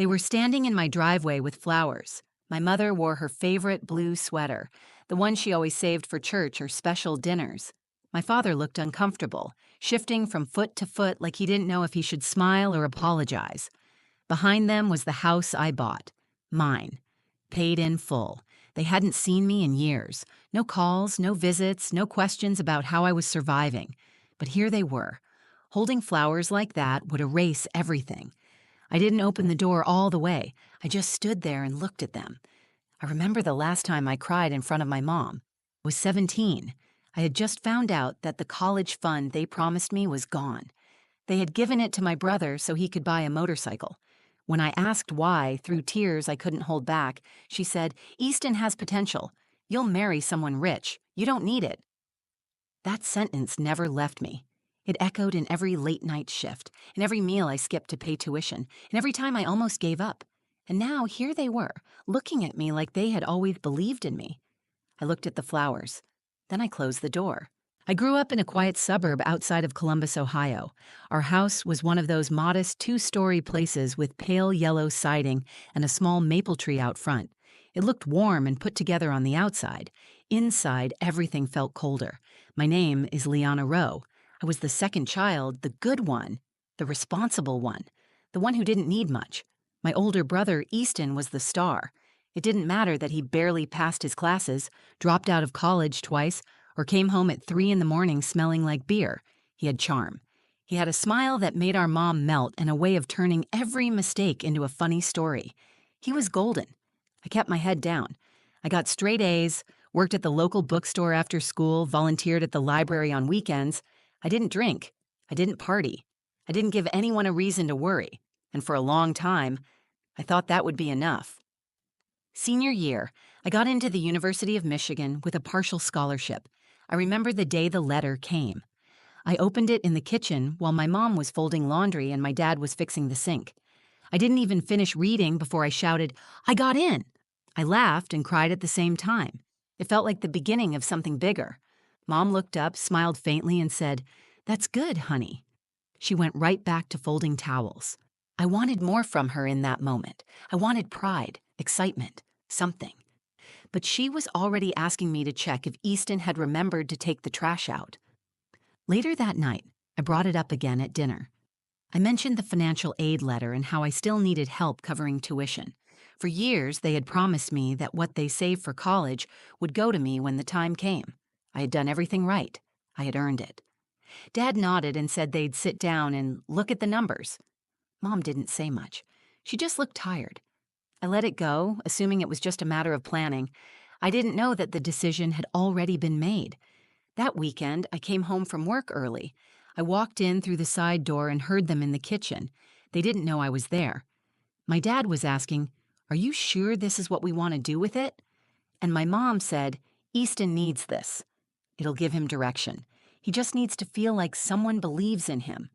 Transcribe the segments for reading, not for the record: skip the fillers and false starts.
They were standing in my driveway with flowers. My mother wore her favorite blue sweater, the one she always saved for church or special dinners. My father looked uncomfortable, shifting from foot to foot like he didn't know if he should smile or apologize. Behind them was the house I bought. Mine. Paid in full. They hadn't seen me in years. No calls, no visits, no questions about how I was surviving. But here they were. Holding flowers like that would erase everything. I didn't open the door all the way. I just stood there and looked at them. I remember the last time I cried in front of my mom. I was 17. I had just found out that the college fund they promised me was gone. They had given it to my brother so he could buy a motorcycle. When I asked why, through tears I couldn't hold back, she said, "Easton has potential. You'll marry someone rich. You don't need it." That sentence never left me. It echoed in every late-night shift, in every meal I skipped to pay tuition, and every time I almost gave up. And now here they were, looking at me like they had always believed in me. I looked at the flowers. Then I closed the door. I grew up in a quiet suburb outside of Columbus, Ohio. Our house was one of those modest two-story places with pale yellow siding and a small maple tree out front. It looked warm and put together on the outside. Inside, everything felt colder. My name is Liana Rowe. I was the second child, the good one, the responsible one, the one who didn't need much. My older brother, Easton, was the star. It didn't matter that he barely passed his classes, dropped out of college twice, or came home at 3 in the morning smelling like beer. He had charm. He had a smile that made our mom melt and a way of turning every mistake into a funny story. He was golden. I kept my head down. I got straight A's, worked at the local bookstore after school, volunteered at the library on weekends. I didn't drink. I didn't party. I didn't give anyone a reason to worry. And for a long time, I thought that would be enough. Senior year, I got into the University of Michigan with a partial scholarship. I remember the day the letter came. I opened it in the kitchen while my mom was folding laundry and my dad was fixing the sink. I didn't even finish reading before I shouted, "I got in!" I laughed and cried at the same time. It felt like the beginning of something bigger. Mom looked up, smiled faintly, and said, "That's good, honey." She went right back to folding towels. I wanted more from her in that moment. I wanted pride, excitement, something. But she was already asking me to check if Easton had remembered to take the trash out. Later that night, I brought it up again at dinner. I mentioned the financial aid letter and how I still needed help covering tuition. For years, they had promised me that what they saved for college would go to me when the time came. I had done everything right. I had earned it. Dad nodded and said they'd sit down and look at the numbers. Mom didn't say much. She just looked tired. I let it go, assuming it was just a matter of planning. I didn't know that the decision had already been made. That weekend, I came home from work early. I walked in through the side door and heard them in the kitchen. They didn't know I was there. My dad was asking, "Are you sure this is what we want to do with it?" And my mom said, "Easton needs this. It'll give him direction. He just needs to feel like someone believes in him."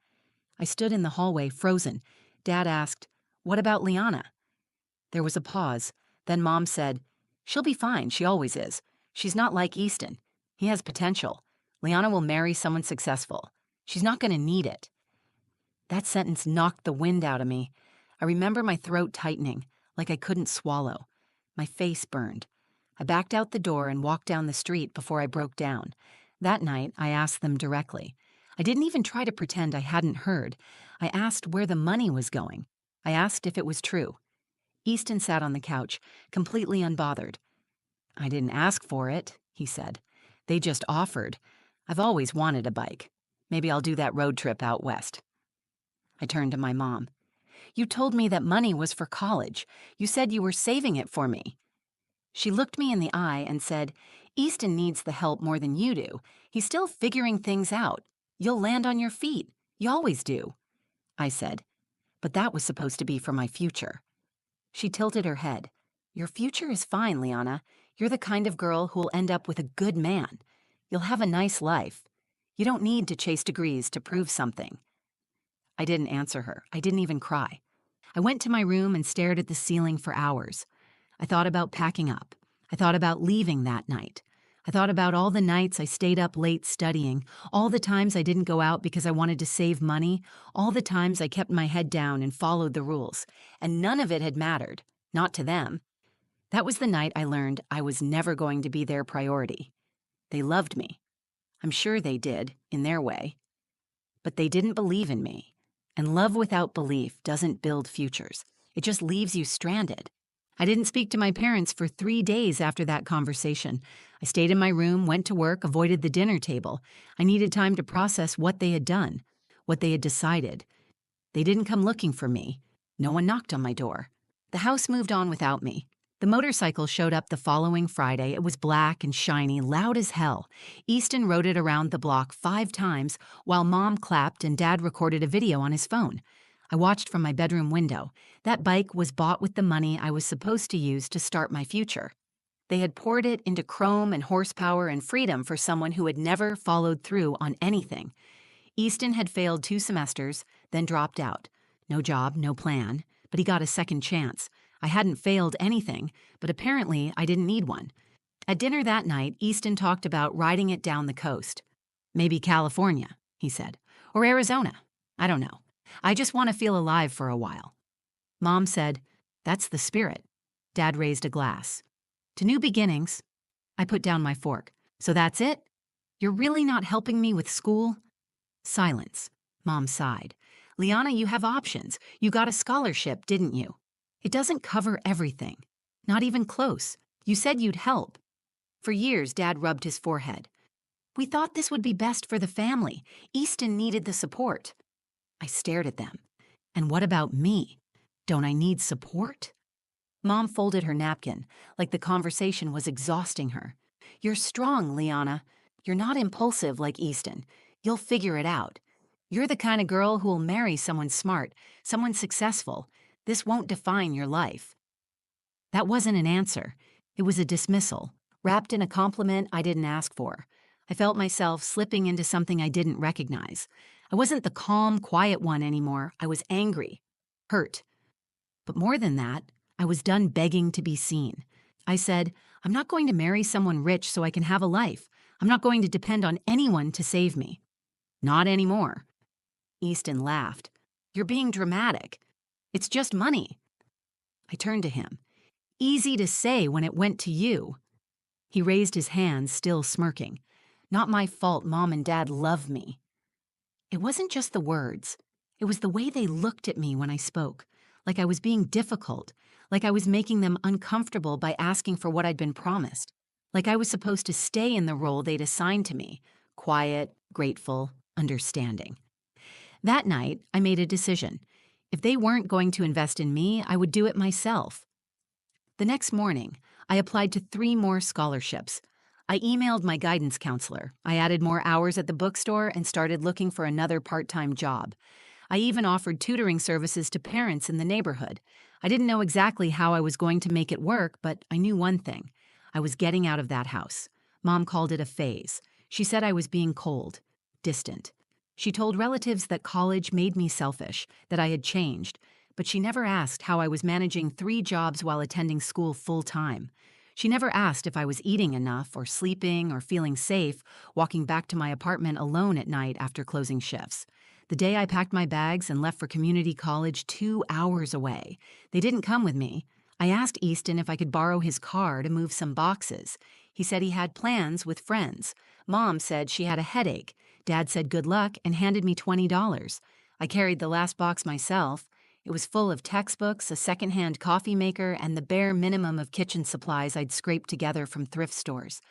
I stood in the hallway, frozen. Dad asked, "What about Liana?" There was a pause. Then Mom said, "She'll be fine. She always is. She's not like Easton. He has potential. Liana will marry someone successful. She's not going to need it." That sentence knocked the wind out of me. I remember my throat tightening, like I couldn't swallow. My face burned. I backed out the door and walked down the street before I broke down. That night, I asked them directly. I didn't even try to pretend I hadn't heard. I asked where the money was going. I asked if it was true. Easton sat on the couch, completely unbothered. "I didn't ask for it," he said. "They just offered. I've always wanted a bike. Maybe I'll do that road trip out west." I turned to my mom. "You told me that money was for college. You said you were saving it for me." She looked me in the eye and said, "Easton needs the help more than you do. He's still figuring things out. You'll land on your feet. You always do." I said, "But that was supposed to be for my future." She tilted her head. "Your future is fine, Liana. You're the kind of girl who'll end up with a good man. You'll have a nice life. You don't need to chase degrees to prove something." I didn't answer her. I didn't even cry. I went to my room and stared at the ceiling for hours. I thought about packing up. I thought about leaving that night. I thought about all the nights I stayed up late studying, all the times I didn't go out because I wanted to save money, all the times I kept my head down and followed the rules. And none of it had mattered. Not to them. That was the night I learned I was never going to be their priority. They loved me. I'm sure they did, in their way. But they didn't believe in me. And love without belief doesn't build futures. It just leaves you stranded. I didn't speak to my parents for 3 days after that conversation. I stayed in my room, went to work, avoided the dinner table. I needed time to process what they had done, what they had decided. They didn't come looking for me. No one knocked on my door. The house moved on without me. The motorcycle showed up the following Friday. It was black and shiny, loud as hell. Easton rode it around the block 5 times while Mom clapped and Dad recorded a video on his phone. I watched from my bedroom window. That bike was bought with the money I was supposed to use to start my future. They had poured it into chrome and horsepower and freedom for someone who had never followed through on anything. Easton had failed 2 semesters, then dropped out. No job, no plan, but he got a second chance. I hadn't failed anything, but apparently I didn't need one. At dinner that night, Easton talked about riding it down the coast. Maybe California, he said, or Arizona. I don't know. I just want to feel alive for a while. Mom said, "That's the spirit." Dad raised a glass. "To new beginnings." I put down my fork. "So that's it? You're really not helping me with school?" Silence. Mom sighed. "Liana, you have options. You got a scholarship, didn't you? It doesn't cover everything. Not even close. You said you'd help." For years, Dad rubbed his forehead. "We thought this would be best for the family. Easton needed the support." I stared at them. "And what about me? Don't I need support?" Mom folded her napkin, like the conversation was exhausting her. "You're strong, Liana. You're not impulsive like Easton. You'll figure it out. You're the kind of girl who'll marry someone smart, someone successful. This won't define your life." That wasn't an answer. It was a dismissal, wrapped in a compliment I didn't ask for. I felt myself slipping into something I didn't recognize. I wasn't the calm, quiet one anymore. I was angry, hurt. But more than that, I was done begging to be seen. I said, "I'm not going to marry someone rich so I can have a life. I'm not going to depend on anyone to save me." "Not anymore." Easton laughed. "You're being dramatic. It's just money." I turned to him. "Easy to say when it went to you." He raised his hands, still smirking. "Not my fault Mom and Dad love me." It wasn't just the words. It was the way they looked at me when I spoke, like I was being difficult, like I was making them uncomfortable by asking for what I'd been promised, like I was supposed to stay in the role they'd assigned to me, quiet, grateful, understanding. That night, I made a decision. If they weren't going to invest in me, I would do it myself. The next morning, I applied to 3 more scholarships. I emailed my guidance counselor. I added more hours at the bookstore and started looking for another part-time job. I even offered tutoring services to parents in the neighborhood. I didn't know exactly how I was going to make it work, but I knew one thing. I was getting out of that house. Mom called it a phase. She said I was being cold, distant. She told relatives that college made me selfish, that I had changed, but she never asked how I was managing 3 jobs while attending school full-time. She never asked if I was eating enough or sleeping or feeling safe walking back to my apartment alone at night after closing shifts. The day I packed my bags and left for community college 2 hours away, they didn't come with me. I asked Easton if I could borrow his car to move some boxes. He said he had plans with friends. Mom said she had a headache. Dad said good luck and handed me $20. I carried the last box myself. It was full of textbooks, a secondhand coffee maker, and the bare minimum of kitchen supplies I'd scraped together from thrift stores.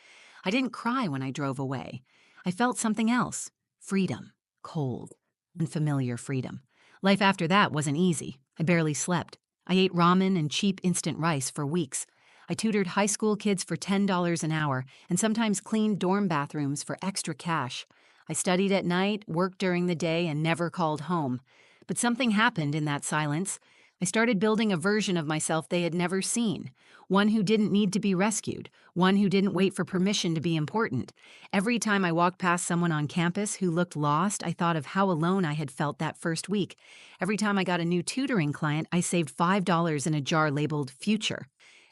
I didn't cry when I drove away. I felt something else. Freedom. Cold. Unfamiliar freedom. Life after that wasn't easy. I barely slept. I ate ramen and cheap instant rice for weeks. I tutored high school kids for $10 an hour and sometimes cleaned dorm bathrooms for extra cash. I studied at night, worked during the day, and never called home. But something happened in that silence. I started building a version of myself they had never seen. One who didn't need to be rescued. One who didn't wait for permission to be important. Every time I walked past someone on campus who looked lost, I thought of how alone I had felt that first week. Every time I got a new tutoring client, I saved $5 in a jar labeled Future.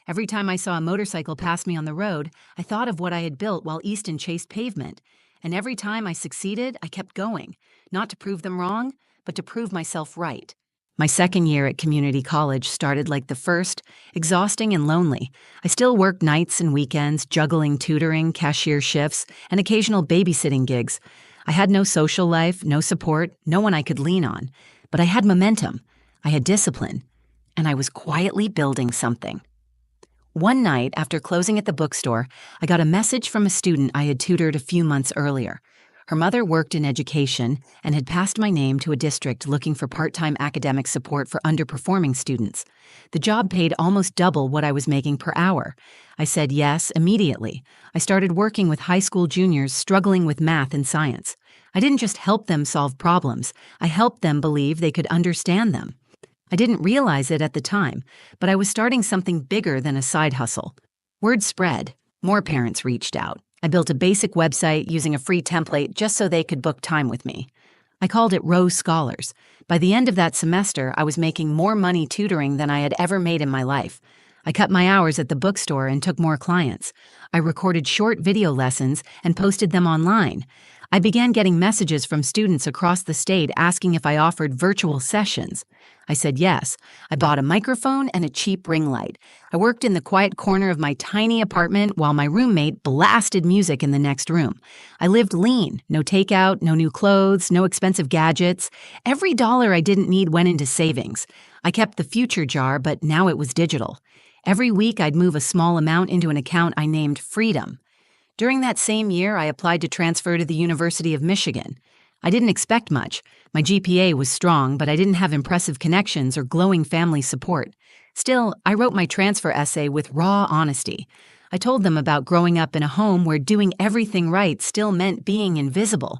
Every time I saw a motorcycle pass me on the road, I thought of what I had built while Easton chased pavement. And every time I succeeded, I kept going, not to prove them wrong, but to prove myself right. My second year at community college started like the first, exhausting and lonely. I still worked nights and weekends, juggling tutoring, cashier shifts, and occasional babysitting gigs. I had no social life, no support, no one I could lean on. But I had momentum, I had discipline, and I was quietly building something. One night, after closing at the bookstore, I got a message from a student I had tutored a few months earlier. Her mother worked in education and had passed my name to a district looking for part-time academic support for underperforming students. The job paid almost double what I was making per hour. I said yes immediately. I started working with high school juniors struggling with math and science. I didn't just help them solve problems, I helped them believe they could understand them. I didn't realize it at the time, but I was starting something bigger than a side hustle. Word spread. More parents reached out. I built a basic website using a free template just so they could book time with me. I called it Rose Scholars. By the end of that semester, I was making more money tutoring than I had ever made in my life. I cut my hours at the bookstore and took more clients. I recorded short video lessons and posted them online. I began getting messages from students across the state asking if I offered virtual sessions. I said yes. I bought a microphone and a cheap ring light. I worked in the quiet corner of my tiny apartment while my roommate blasted music in the next room. I lived lean, no takeout, no new clothes, no expensive gadgets. Every dollar I didn't need went into savings. I kept the future jar, but now it was digital. Every week I'd move a small amount into an account I named Freedom. During that same year, I applied to transfer to the University of Michigan. I didn't expect much. My GPA was strong, but I didn't have impressive connections or glowing family support. Still, I wrote my transfer essay with raw honesty. I told them about growing up in a home where doing everything right still meant being invisible.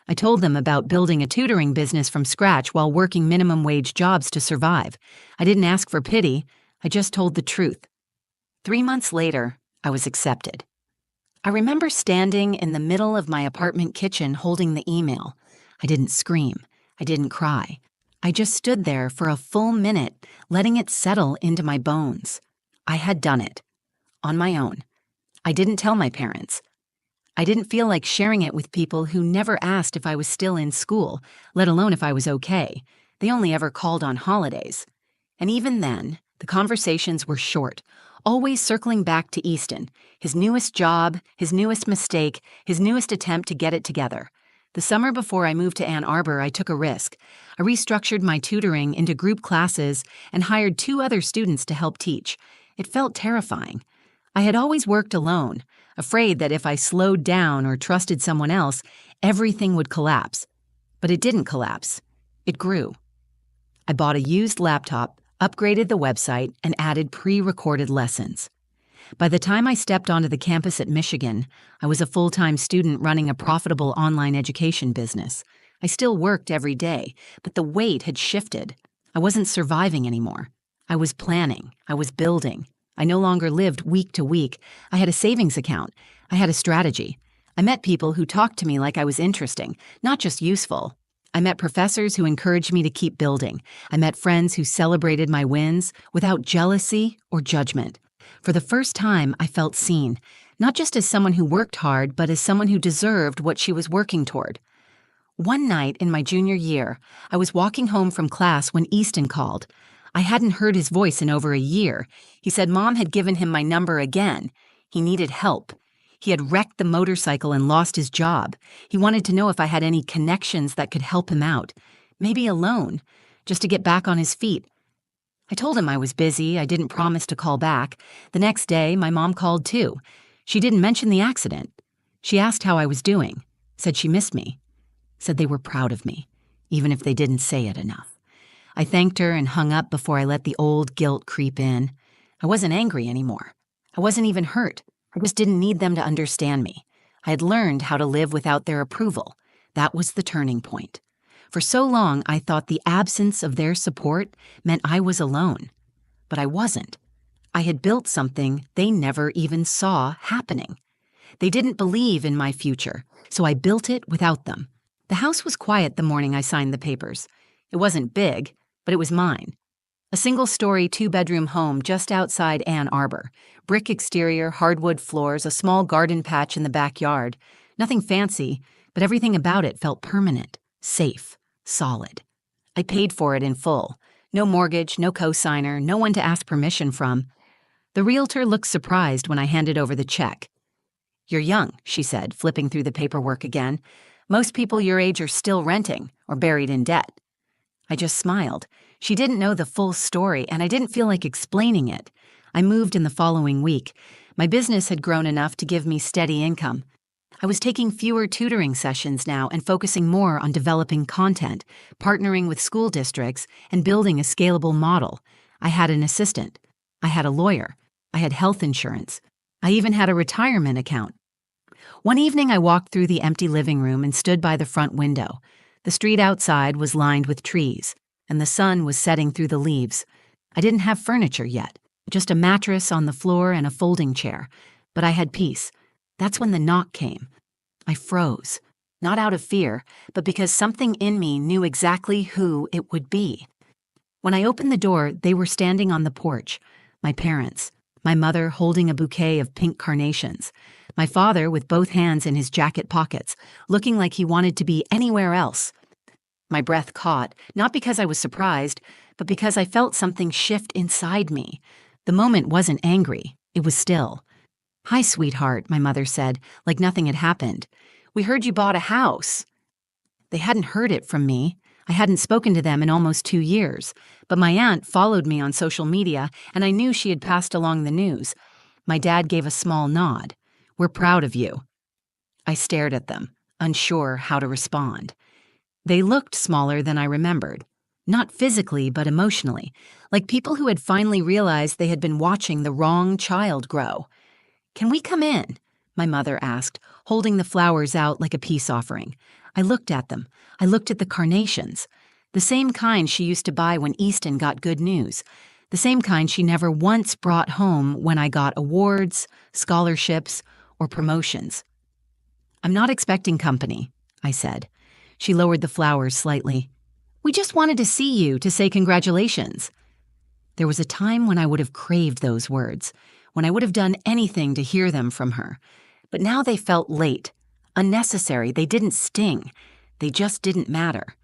I told them about building a tutoring business from scratch while working minimum wage jobs to survive. I didn't ask for pity. I just told the truth. 3 months later, I was accepted. I remember standing in the middle of my apartment kitchen holding the email. I didn't scream. I didn't cry. I just stood there for a full minute, letting it settle into my bones. I had done it. On my own. I didn't tell my parents. I didn't feel like sharing it with people who never asked if I was still in school, let alone if I was okay. They only ever called on holidays. And even then, the conversations were short, always circling back to Easton, his newest job, his newest mistake, his newest attempt to get it together. The summer before I moved to Ann Arbor, I took a risk. I restructured my tutoring into group classes and hired 2 other students to help teach. It felt terrifying. I had always worked alone, afraid that if I slowed down or trusted someone else, everything would collapse. But it didn't collapse. It grew. I bought a used laptop, upgraded the website, and added pre-recorded lessons. By the time I stepped onto the campus at Michigan, I was a full-time student running a profitable online education business. I still worked every day, but the weight had shifted. I wasn't surviving anymore. I was planning. I was building. I no longer lived week to week. I had a savings account. I had a strategy. I met people who talked to me like I was interesting, not just useful. I met professors who encouraged me to keep building. I met friends who celebrated my wins without jealousy or judgment. For the first time, I felt seen, not just as someone who worked hard, but as someone who deserved what she was working toward. One night in my junior year, I was walking home from class when Easton called. I hadn't heard his voice in over a year. He said Mom had given him my number again. He needed help. He had wrecked the motorcycle and lost his job. He wanted to know if I had any connections that could help him out. Maybe a loan, just to get back on his feet. I told him I was busy. I didn't promise to call back. The next day, my mom called too. She didn't mention the accident. She asked how I was doing, said she missed me, said they were proud of me, even if they didn't say it enough. I thanked her and hung up before I let the old guilt creep in. I wasn't angry anymore. I wasn't even hurt. I just didn't need them to understand me. I had learned how to live without their approval. That was the turning point. For so long, I thought the absence of their support meant I was alone. But I wasn't. I had built something they never even saw happening. They didn't believe in my future, so I built it without them. The house was quiet the morning I signed the papers. It wasn't big, but it was mine. A single-story, two-bedroom home just outside Ann Arbor. Brick exterior, hardwood floors, a small garden patch in the backyard. Nothing fancy, but everything about it felt permanent, safe, solid. I paid for it in full. No mortgage, no cosigner, no one to ask permission from. The realtor looked surprised when I handed over the check. "You're young," she said, flipping through the paperwork again. "Most people your age are still renting or buried in debt." I just smiled. She didn't know the full story, and I didn't feel like explaining it. I moved in the following week. My business had grown enough to give me steady income. I was taking fewer tutoring sessions now and focusing more on developing content, partnering with school districts, and building a scalable model. I had an assistant. I had a lawyer. I had health insurance. I even had a retirement account. One evening I walked through the empty living room and stood by the front window. The street outside was lined with trees, and the sun was setting through the leaves. I didn't have furniture yet, just a mattress on the floor and a folding chair, but I had peace. That's when the knock came. I froze, not out of fear, but because something in me knew exactly who it would be. When I opened the door, they were standing on the porch, my parents, my mother holding a bouquet of pink carnations, my father with both hands in his jacket pockets, looking like he wanted to be anywhere else. My breath caught, not because I was surprised, but because I felt something shift inside me. The moment wasn't angry, it was still. "Hi, sweetheart," my mother said, like nothing had happened. "We heard you bought a house." They hadn't heard it from me. I hadn't spoken to them in almost 2 years, but my aunt followed me on social media, and I knew she had passed along the news. My dad gave a small nod. "We're proud of you." I stared at them, unsure how to respond. They looked smaller than I remembered. Not physically, but emotionally, like people who had finally realized they had been watching the wrong child grow. "Can we come in?" my mother asked, holding the flowers out like a peace offering. I looked at them. I looked at the carnations. The same kind she used to buy when Easton got good news. The same kind she never once brought home when I got awards, scholarships, or promotions. "I'm not expecting company," I said. She lowered the flowers slightly. "We just wanted to see you to say congratulations." There was a time when I would have craved those words, when I would have done anything to hear them from her. But now they felt late, unnecessary. They didn't sting. They just didn't matter.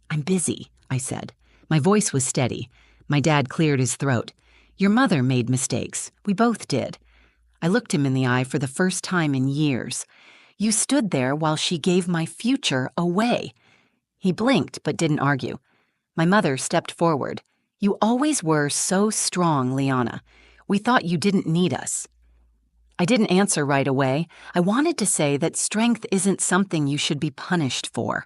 "I'm busy," I said. My voice was steady. My dad cleared his throat. "Your mother made mistakes. We both did." I looked him in the eye for the first time in years. "You stood there while she gave my future away." He blinked but didn't argue. My mother stepped forward. "You always were so strong, Liana. We thought you didn't need us." I didn't answer right away. I wanted to say that strength isn't something you should be punished for.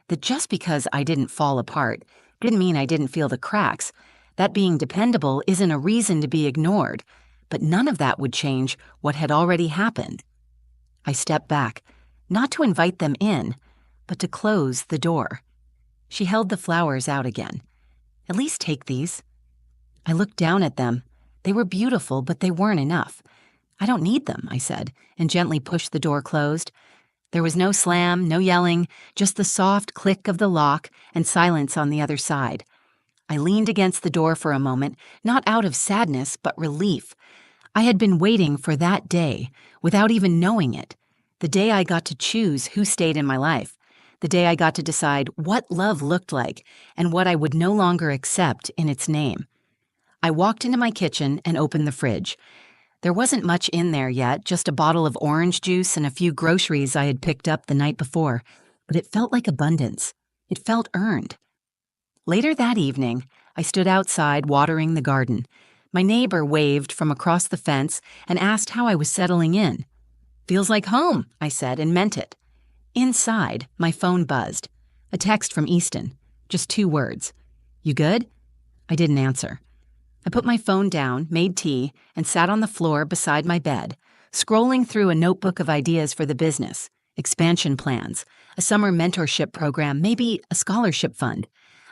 That just because I didn't fall apart didn't mean I didn't feel the cracks. That being dependable isn't a reason to be ignored. But none of that would change what had already happened. I stepped back, not to invite them in, but to close the door. She held the flowers out again. "At least take these." I looked down at them. They were beautiful, but they weren't enough. "I don't need them," I said, and gently pushed the door closed. There was no slam, no yelling, just the soft click of the lock and silence on the other side. I leaned against the door for a moment, not out of sadness, but relief. I had been waiting for that day, without even knowing it. The day I got to choose who stayed in my life. The day I got to decide what love looked like and what I would no longer accept in its name. I walked into my kitchen and opened the fridge. There wasn't much in there yet, just a bottle of orange juice and a few groceries I had picked up the night before, but it felt like abundance. It felt earned. Later that evening, I stood outside watering the garden. My neighbor waved from across the fence and asked how I was settling in. "Feels like home," I said, and meant it. Inside, my phone buzzed. A text from Easton. Just 2 words. "You good?" I didn't answer. I put my phone down, made tea, and sat on the floor beside my bed, scrolling through a notebook of ideas for the business, expansion plans, a summer mentorship program, maybe a scholarship fund.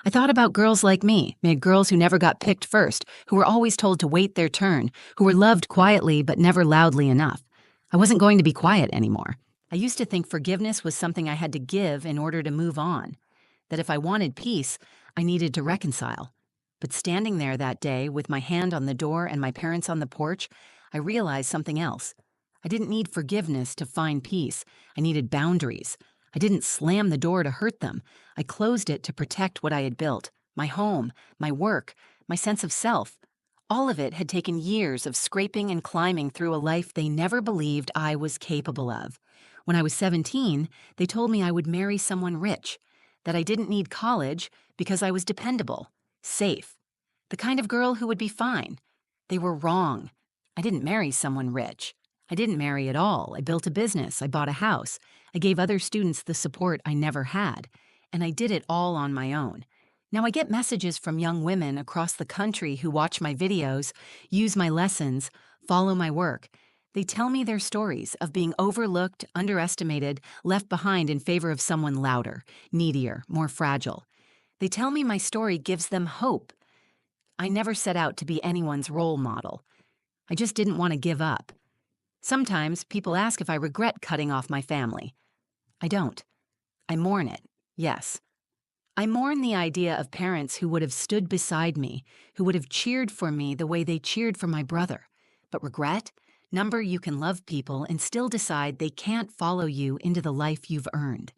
I thought about girls like me, girls who never got picked first, who were always told to wait their turn, who were loved quietly but never loudly enough. I wasn't going to be quiet anymore. I used to think forgiveness was something I had to give in order to move on, that if I wanted peace, I needed to reconcile. But standing there that day with my hand on the door and my parents on the porch, I realized something else. I didn't need forgiveness to find peace. I needed boundaries. I didn't slam the door to hurt them. I closed it to protect what I had built, my home, my work, my sense of self. All of it had taken years of scraping and climbing through a life they never believed I was capable of. When I was 17, they told me I would marry someone rich, that I didn't need college because I was dependable, safe, the kind of girl who would be fine. They were wrong. I didn't marry someone rich. I didn't marry at all. I built a business. I bought a house. I gave other students the support I never had. And I did it all on my own. Now I get messages from young women across the country who watch my videos, use my lessons, follow my work. They tell me their stories of being overlooked, underestimated, left behind in favor of someone louder, needier, more fragile. They tell me my story gives them hope. I never set out to be anyone's role model. I just didn't want to give up. Sometimes people ask if I regret cutting off my family. I don't. I mourn it, yes. I mourn the idea of parents who would have stood beside me, who would have cheered for me the way they cheered for my brother. But regret? Number, you can love people and still decide they can't follow you into the life you've earned.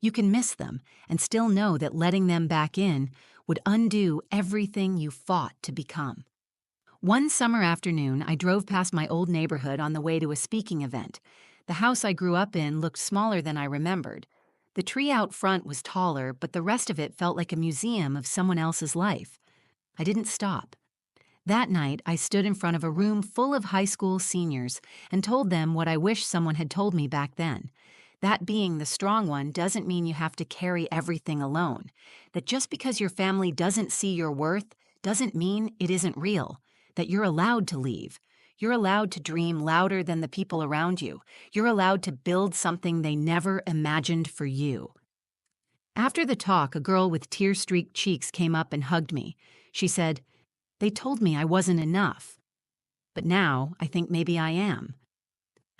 You can miss them and still know that letting them back in would undo everything you fought to become. One summer afternoon, I drove past my old neighborhood on the way to a speaking event. The house I grew up in looked smaller than I remembered. The tree out front was taller, but the rest of it felt like a museum of someone else's life. I didn't stop. That night, I stood in front of a room full of high school seniors and told them what I wish someone had told me back then. That being the strong one doesn't mean you have to carry everything alone. That just because your family doesn't see your worth doesn't mean it isn't real. That you're allowed to leave. You're allowed to dream louder than the people around you. You're allowed to build something they never imagined for you. After the talk, a girl with tear-streaked cheeks came up and hugged me. She said, "They told me I wasn't enough. But now I think maybe I am."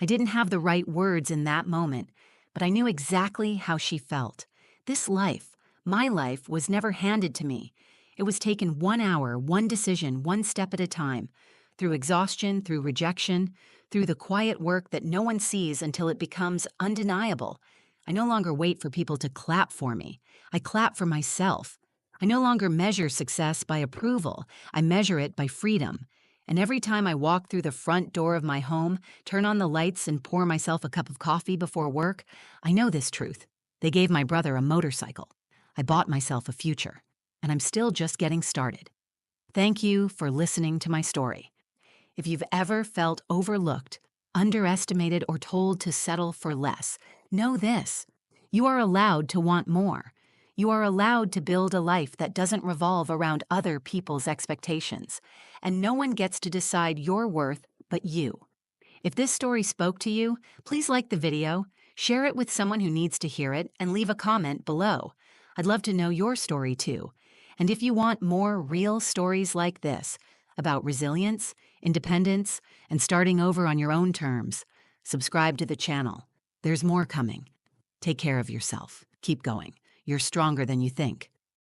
I didn't have the right words in that moment, but I knew exactly how she felt. This life, my life, was never handed to me. It was taken 1 hour, one decision, one step at a time, through exhaustion, through rejection, through the quiet work that no one sees until it becomes undeniable. I no longer wait for people to clap for me. I clap for myself. I no longer measure success by approval. I measure it by freedom. And every time I walk through the front door of my home, turn on the lights and pour myself a cup of coffee before work, I know this truth. They gave my brother a motorcycle. I bought myself a future. And I'm still just getting started. Thank you for listening to my story. If you've ever felt overlooked, underestimated, or told to settle for less, know this. You are allowed to want more. You are allowed to build a life that doesn't revolve around other people's expectations. And no one gets to decide your worth but you. If this story spoke to you, please like the video, share it with someone who needs to hear it, and leave a comment below. I'd love to know your story too. And if you want more real stories like this, about resilience, independence, and starting over on your own terms, subscribe to the channel. There's more coming. Take care of yourself. Keep going. You're stronger than you think.